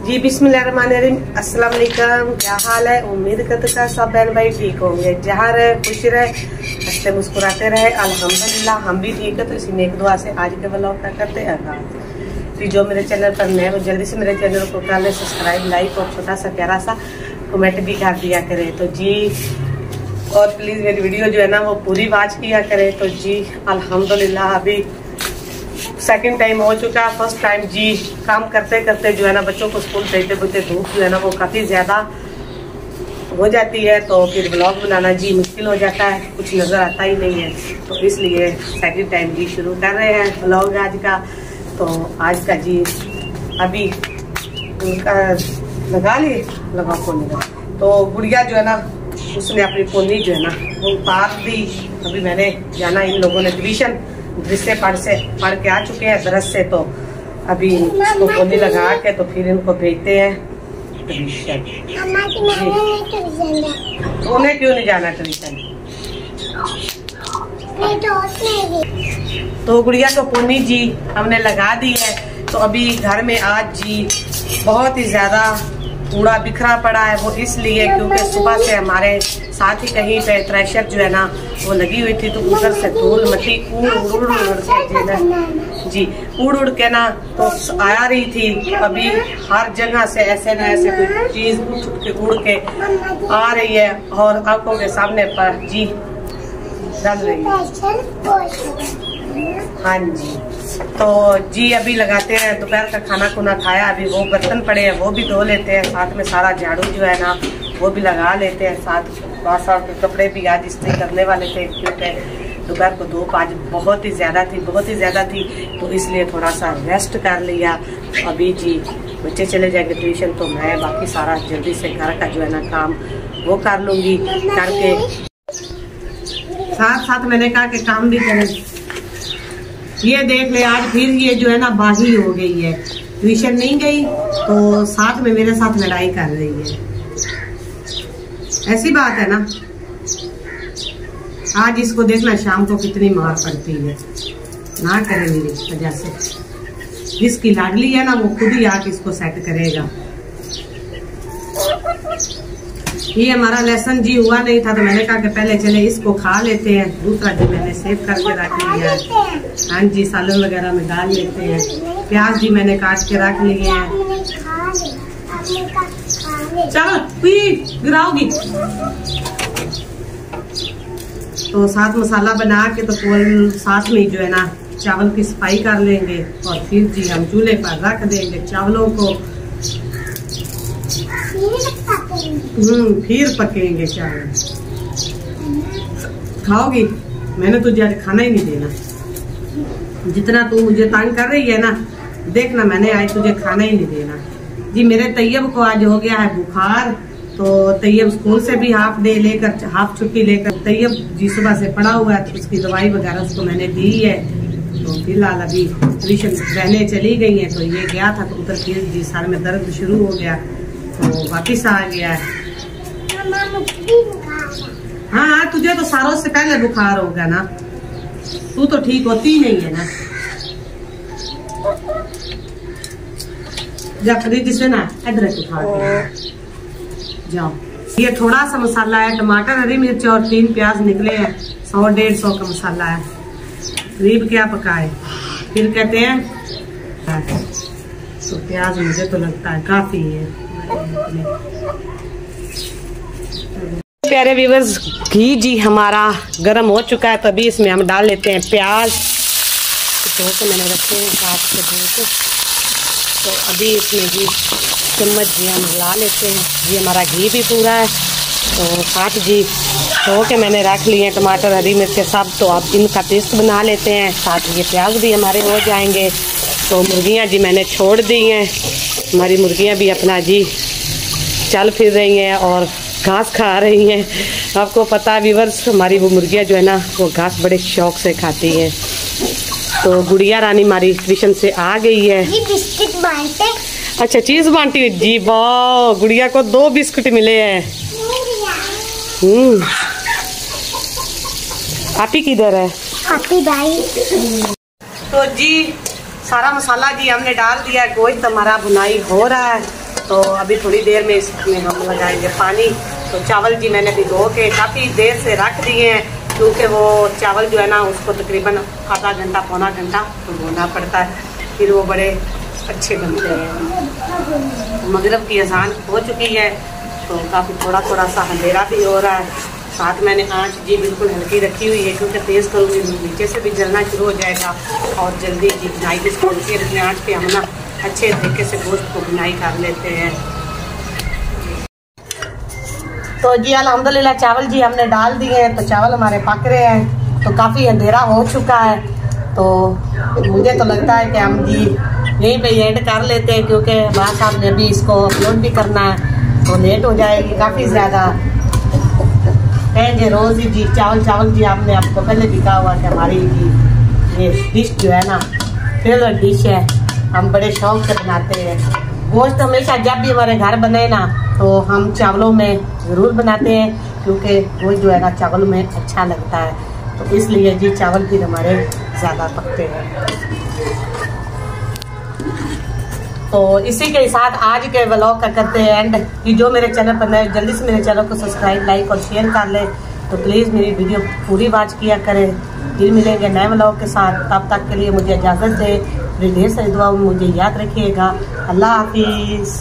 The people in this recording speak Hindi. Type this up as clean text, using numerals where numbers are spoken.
जी बिस्मिल्लाहिर्रहमानिर्रहीम, अस्सलाम वालेकुम। क्या हाल है? उम्मीद करते हैं सब बहन भाई ठीक होंगे, जहाँ रहे खुश रहे, हंसते मुस्कुराते रहे। अल्हम्दुलिल्लाह हम भी ठीक है। तो इसी नेक दुआ से आज के व्लॉग का करते हैं आगाज़। तो जो मेरे चैनल पर नए वो जल्दी से मेरे चैनल को कर ले सब्सक्राइब, लाइक और छोटा सा प्यारा सा कमेंट भी कर दिया करें। तो जी और प्लीज़ मेरी वीडियो जो है ना वो पूरी वॉच किया करें। तो जी अल्हम्दुलिल्लाह अभी सेकंड टाइम हो चुका है। फर्स्ट टाइम जी काम करते करते जो है ना बच्चों को स्कूल भेजते भेजते धूप जो है ना वो काफ़ी ज़्यादा हो जाती है, तो फिर ब्लॉग बनाना जी मुश्किल हो जाता है, कुछ नज़र आता ही नहीं है। तो इसलिए सेकंड टाइम जी शुरू कर रहे हैं ब्लॉग आज का। तो आज का जी अभी उनका लगा लिए लगा पोनी का। तो गुड़िया जो है ना उसने अपनी पोनी जो है ना वो उतार दी। अभी मैंने जाना, इन लोगों ने ट्यूशन दृश्य पढ़ के आ चुके हैं दरस से। तो अभी इसको पोनी लगा के तो फिर इनको भेजते हैं ट्यूशन। तो उन्हें क्यों नहीं जाना ट्यूशन? तो गुड़िया को पोनी जी हमने लगा दी है। तो अभी घर में आज जी बहुत ही ज्यादा कूड़ा बिखरा पड़ा है। वो इसलिए क्योंकि सुबह से हमारे साथ ही कहीं पे थ्रेशर जो है ना वो लगी हुई थी, तो उधर से धूल मट्टी उड़ के ना तो आ रही थी। अभी हर जगह से ऐसे न ऐसे कोई चीज उड़ के आ रही है और आंखों के सामने पर जी डल रही है। हाँ जी, तो जी अभी लगाते हैं दोपहर का खाना खुना खाया। अभी वो बर्तन पड़े हैं वो भी धो लेते हैं, साथ में सारा झाड़ू जो है ना वो भी लगा लेते हैं। साथ बासा के कपड़े भी आज इस्त्री करने वाले थे क्योंकि दोपहर को धूप आज बहुत ही ज़्यादा थी, तो इसलिए थोड़ा सा रेस्ट कर लिया। अभी जी बच्चे चले जाएंगे ट्यूशन, तो मैं बाकी सारा जल्दी से घर का जो है ना काम वो कर लूँगी। करके साथ साथ मैंने कहा कि काम भी करें। ये देख ले आज फिर ये जो है ना बाही हो गई है, ट्यूशन नहीं गई तो साथ में मेरे साथ लड़ाई कर रही है। ऐसी बात है ना, आज इसको देखना शाम को कितनी मार पड़ती है। ना करे मेरी वजह से, जिसकी लाडली है ना वो खुद ही आके इसको सेट करेगा। ये हमारा लेसन जी हुआ नहीं था, तो मैंने कहा कि पहले चले इसको खा लेते हैं। दूसरा जी मैंने सेव करके रख लिया है। हाँ जी, सालन वगैरह में डाल लेते हैं। प्याज जी मैंने काट के रख लिए हैं। चलो गिराओगी। तो साथ मसाला बना के तो साथ में जो है ना चावल की सफाई कर लेंगे और फिर जी हम चूल्हे पर रख देंगे चावलों को। फिर पकेंगे चावल। खाओगी? मैंने तुझे आज खाना ही नहीं देना। जितना तू मुझे तंग कर रही है ना, देखना मैंने आज तुझे खाना ही नहीं देना। जी मेरे तैयब को आज हो गया है बुखार, तो तैयब स्कूल से भी हाफ छुट्टी लेकर तैयब जी सुबह से पड़ा हुआ है। तो उसकी दवाई वगैरह उसको मैंने दी है। तो फिलहाल अभी ट्यूशन रहने चली गई है। तो ये गया था तो उधर फिर जी सर में दर्द शुरू हो गया, तो वापिस आ गया है। हाँ तुझे तो सारों से पहले बुखार होगा ना, तू तो ठीक होती ही नहीं है ना। जब फ्रिज से ना अदरक उठा के जाओ। ये थोड़ा सा मसाला है, टमाटर, हरी मिर्च और 3 प्याज निकले हैं। 100-150 का मसाला है। करीब क्या पकाए फिर कहते हैं। तो प्याज मुझे तो लगता है काफी है। प्यारे व्यूअर्स, घी जी हमारा गर्म हो चुका है, तो अभी इसमें हम डाल लेते हैं प्याज। धो के मैंने रखे हैं काट के धो के। तो अभी इसमें जी चम्मच जी हम हिला लेते हैं। ये हमारा घी भी पूरा है। तो साथ जी धो के मैंने रख लिए टमाटर, हरी मिर्च सब। तो अब इनका पेस्ट बना लेते हैं। साथ ये प्याज भी हमारे हो जाएंगे। तो मुर्गियाँ जी मैंने छोड़ दी हैं। हमारी मुर्गियाँ भी अपना जी चल फिर रही हैं और घास खा रही हैं। आपको पता है व्यूअर्स, हमारी वो मुर्गियाँ जो है ना वो घास बड़े शौक से खाती हैं। तो गुड़िया रानी हमारी ट्यूशन से आ गई है। बिस्किट बांटे। अच्छा चीज बांटी जी, वाह गुड़िया को 2 बिस्कुट मिले हैं। आपी किधर है? आपी भाई। तो जी सारा मसाला जी हमने डाल दिया है। गोश्त हमारा भुनाई हो रहा है। तो अभी थोड़ी देर में इसमें हम लगाएंगे पानी। तो चावल जी मैंने भिगो के काफ़ी देर से रख दिए हैं, क्योंकि वो चावल जो है ना उसको तकरीबन आधा घंटा पौना घंटा भिगोना पड़ता है, फिर वो बड़े अच्छे बनते हैं। मगरिब की अजान हो चुकी है, तो काफ़ी थोड़ा थोड़ा सा अंधेरा भी हो रहा है। साथ मैंने आँच जी बिल्कुल हल्की रखी हुई है, क्योंकि तेज़ करूँगी नीचे से भी जलना शुरू हो जाएगा और जल्दी जी बुनाई भी इसको हल्की रखने आँच पे हम ना अच्छे तरीके से गोश्त को बुनाई कर लेते हैं। तो जी अल्हम्दुलिल्लाह चावल जी हमने डाल दिए हैं, तो चावल हमारे पक रहे हैं। तो काफ़ी अंधेरा हो चुका है, तो मुझे तो लगता है कि हम जी यहीं पे एंड कर लेते हैं, क्योंकि वहाँ साहब ने भी इसको अपलोड भी करना है, तो लेट हो जाएगी काफ़ी ज़्यादा। कहेंगे रोज़ ही जी चावल जी आपने आपको पहले दिखा हुआ कि हमारी जी ये डिश जो है ना फेवरेट डिश है, हम बड़े शौक से बनाते हैं। गोश्त हमेशा जब भी हमारे घर बने ना तो हम चावलों में ज़रूर बनाते हैं, क्योंकि गोश्त जो है ना चावल में अच्छा लगता है, तो इसलिए जी चावल फिर हमारे ज़्यादा पकते हैं। तो इसी के साथ आज के व्लॉग का करते हैं एंड। कि जो मेरे चैनल पर नए जल्दी से मेरे चैनल को सब्सक्राइब लाइक और शेयर कर ले, तो प्लीज़ मेरी वीडियो पूरी वॉच किया करें। फिर मिलेंगे नए व्लॉग के साथ, तब तक के लिए मुझे इजाज़त दे। मेरी ढेर सारी दुआ मुझे याद रखिएगा। अल्लाह हाफिज़।